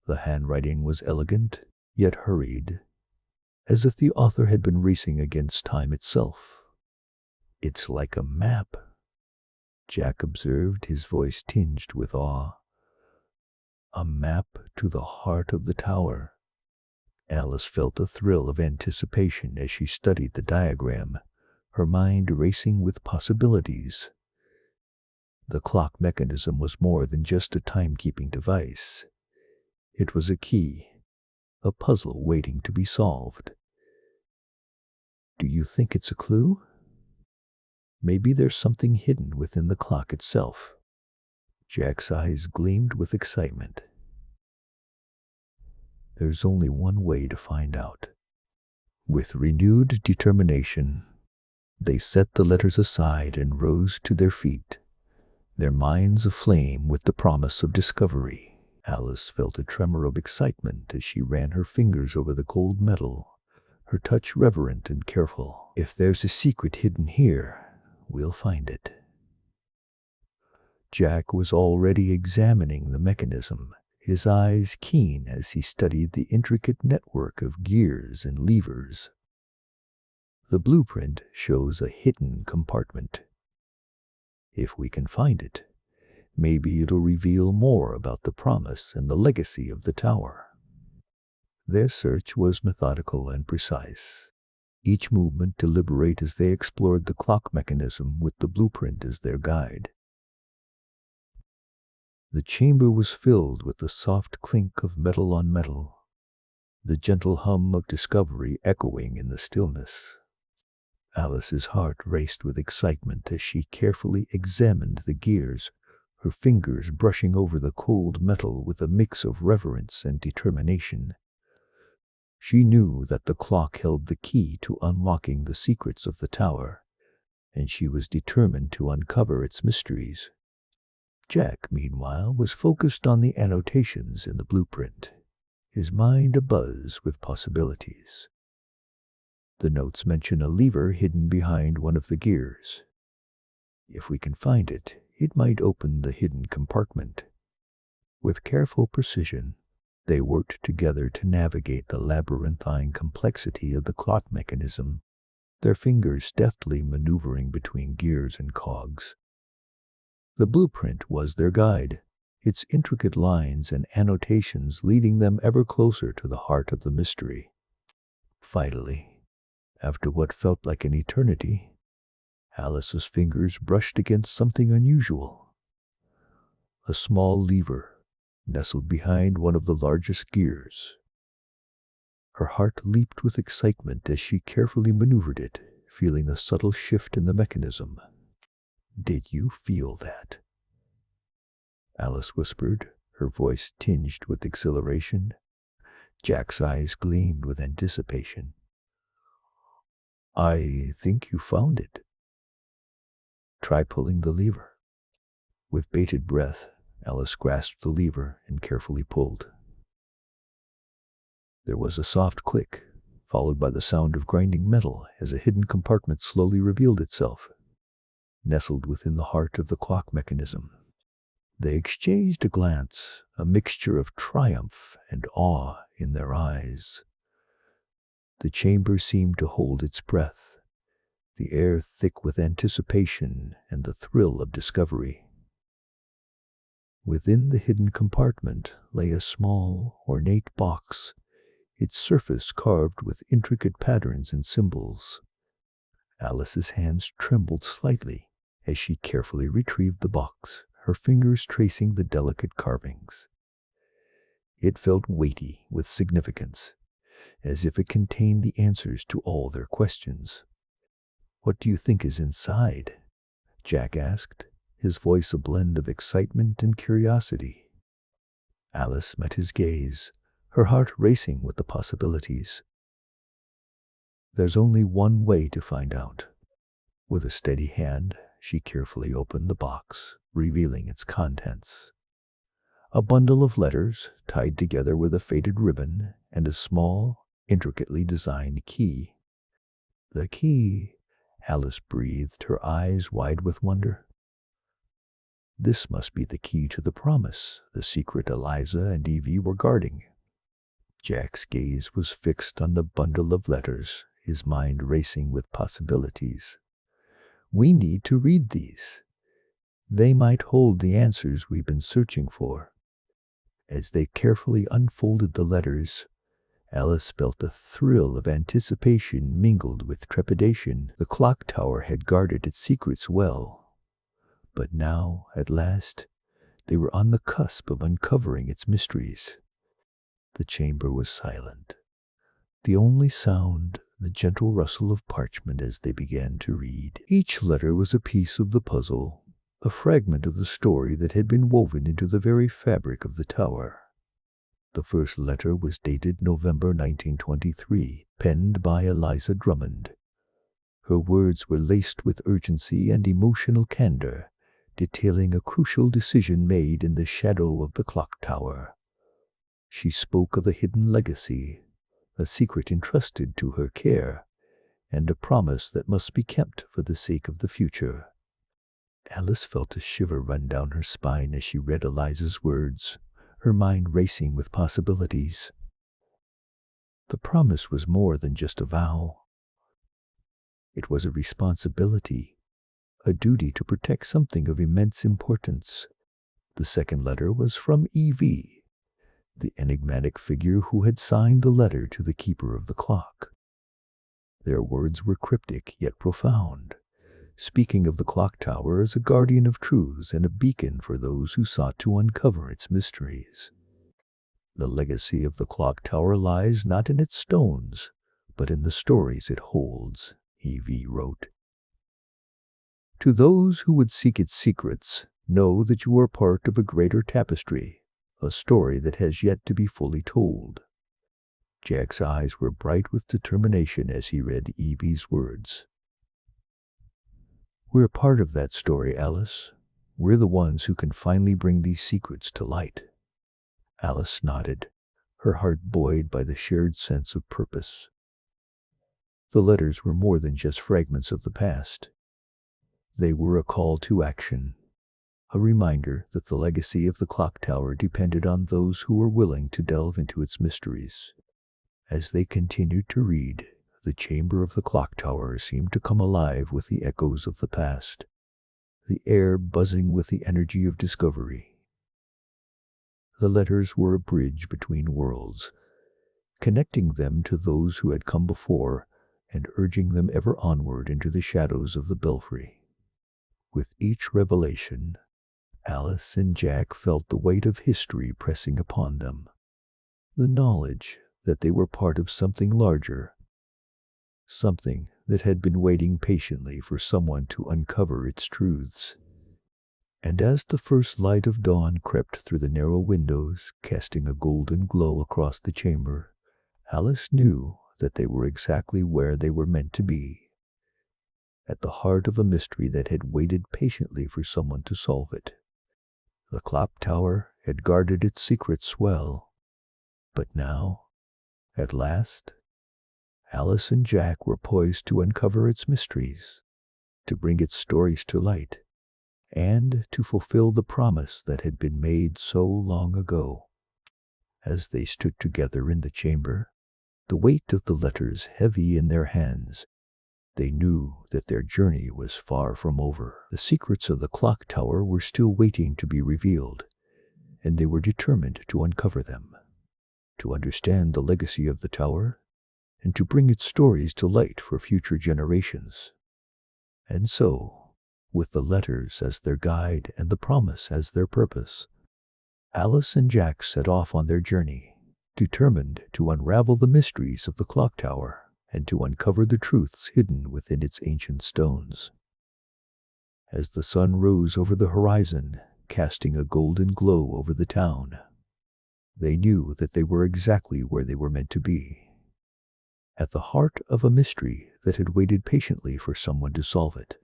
The handwriting was elegant, yet hurried, as if the author had been racing against time itself. "It's like a map," Jack observed, his voice tinged with awe. "A map to the heart of the tower." Alice felt a thrill of anticipation as she studied the diagram, her mind racing with possibilities. The clock mechanism was more than just a timekeeping device. It was a key, a puzzle waiting to be solved. "Do you think it's a clue? Maybe there's something hidden within the clock itself." Jack's eyes gleamed with excitement. "There's only one way to find out." With renewed determination, they set the letters aside and rose to their feet, their minds aflame with the promise of discovery. Alice felt a tremor of excitement as she ran her fingers over the cold metal, her touch reverent and careful. "If there's a secret hidden here, we'll find it." Jack was already examining the mechanism, his eyes keen as he studied the intricate network of gears and levers. "The blueprint shows a hidden compartment. If we can find it, maybe it'll reveal more about the promise and the legacy of the tower." Their search was methodical and precise, each movement deliberate as they explored the clock mechanism with the blueprint as their guide. The chamber was filled with the soft clink of metal on metal, the gentle hum of discovery echoing in the stillness. Alice's heart raced with excitement as she carefully examined the gears, her fingers brushing over the cold metal with a mix of reverence and determination. She knew that the clock held the key to unlocking the secrets of the tower, and she was determined to uncover its mysteries. Jack, meanwhile, was focused on the annotations in the blueprint, his mind abuzz with possibilities. The notes mention a lever hidden behind one of the gears. If we can find it, it might open the hidden compartment. With careful precision, they worked together to navigate the labyrinthine complexity of the clock mechanism, their fingers deftly maneuvering between gears and cogs. The blueprint was their guide, its intricate lines and annotations leading them ever closer to the heart of the mystery. Finally, after what felt like an eternity, Alice's fingers brushed against something unusual. A small lever nestled behind one of the largest gears. Her heart leaped with excitement as she carefully maneuvered it, feeling a subtle shift in the mechanism. "Did you feel that?" Alice whispered, her voice tinged with exhilaration. Jack's eyes gleamed with anticipation. "I think you found it. Try pulling the lever." With bated breath, Alice grasped the lever and carefully pulled. There was a soft click, followed by the sound of grinding metal as a hidden compartment slowly revealed itself, nestled within the heart of the clock mechanism. They exchanged a glance, a mixture of triumph and awe in their eyes. The chamber seemed to hold its breath, the air thick with anticipation and the thrill of discovery. Within the hidden compartment lay a small, ornate box, its surface carved with intricate patterns and symbols. Alice's hands trembled slightly as she carefully retrieved the box, her fingers tracing the delicate carvings. It felt weighty with significance, as if it contained the answers to all their questions. "What do you think is inside?" Jack asked, his voice a blend of excitement and curiosity. Alice met his gaze, her heart racing with the possibilities. There's only one way to find out. With a steady hand, she carefully opened the box, revealing its contents. A bundle of letters tied together with a faded ribbon and a small, intricately designed key. The key, Alice breathed, her eyes wide with wonder. This must be the key to the promise the secret Eliza and Evie were guarding. Jack's gaze was fixed on the bundle of letters, his mind racing with possibilities. We need to read these. They might hold the answers we've been searching for. As they carefully unfolded the letters, Alice felt a thrill of anticipation mingled with trepidation. The clock tower had guarded its secrets well, but now, at last, they were on the cusp of uncovering its mysteries. The chamber was silent. The only sound, the gentle rustle of parchment as they began to read. Each letter was a piece of the puzzle, a fragment of the story that had been woven into the very fabric of the tower. The first letter was dated November 1923, penned by Eliza Drummond. Her words were laced with urgency and emotional candor, detailing a crucial decision made in the shadow of the clock tower. She spoke of a hidden legacy, a secret entrusted to her care, and a promise that must be kept for the sake of the future. Alice felt a shiver run down her spine as she read Eliza's words, her mind racing with possibilities. The promise was more than just a vow. It was a responsibility, a duty to protect something of immense importance. The second letter was from Evie, the enigmatic figure who had signed the letter to the keeper of the clock. Their words were cryptic yet profound, speaking of the clock tower as a guardian of truths and a beacon for those who sought to uncover its mysteries. The legacy of the clock tower lies not in its stones, but in the stories it holds, Evie wrote. To those who would seek its secrets, know that you are part of a greater tapestry, a story that has yet to be fully told. Jack's eyes were bright with determination as he read Evie's words. We're part of that story, Alice. We're the ones who can finally bring these secrets to light. Alice nodded, her heart buoyed by the shared sense of purpose. The letters were more than just fragments of the past. They were a call to action, a reminder that the legacy of the clock tower depended on those who were willing to delve into its mysteries. As they continued to read, the chamber of the clock tower seemed to come alive with the echoes of the past, the air buzzing with the energy of discovery. The letters were a bridge between worlds, connecting them to those who had come before and urging them ever onward into the shadows of the belfry. With each revelation, Alice and Jack felt the weight of history pressing upon them, the knowledge that they were part of something larger, something that had been waiting patiently for someone to uncover its truths. And as the first light of dawn crept through the narrow windows, casting a golden glow across the chamber, Alice knew that they were exactly where they were meant to be, at the heart of a mystery that had waited patiently for someone to solve it. The clock tower had guarded its secrets well, but now, at last, Alice and Jack were poised to uncover its mysteries, to bring its stories to light, and to fulfill the promise that had been made so long ago. As they stood together in the chamber, the weight of the letters heavy in their hands, they knew that their journey was far from over. The secrets of the clock tower were still waiting to be revealed, and they were determined to uncover them, to understand the legacy of the tower, and to bring its stories to light for future generations. And so, with the letters as their guide and the promise as their purpose, Alice and Jack set off on their journey, determined to unravel the mysteries of the clock tower and to uncover the truths hidden within its ancient stones. As the sun rose over the horizon, casting a golden glow over the town, They knew that they were exactly where they were meant to be, at the heart of a mystery that had waited patiently for someone to solve it.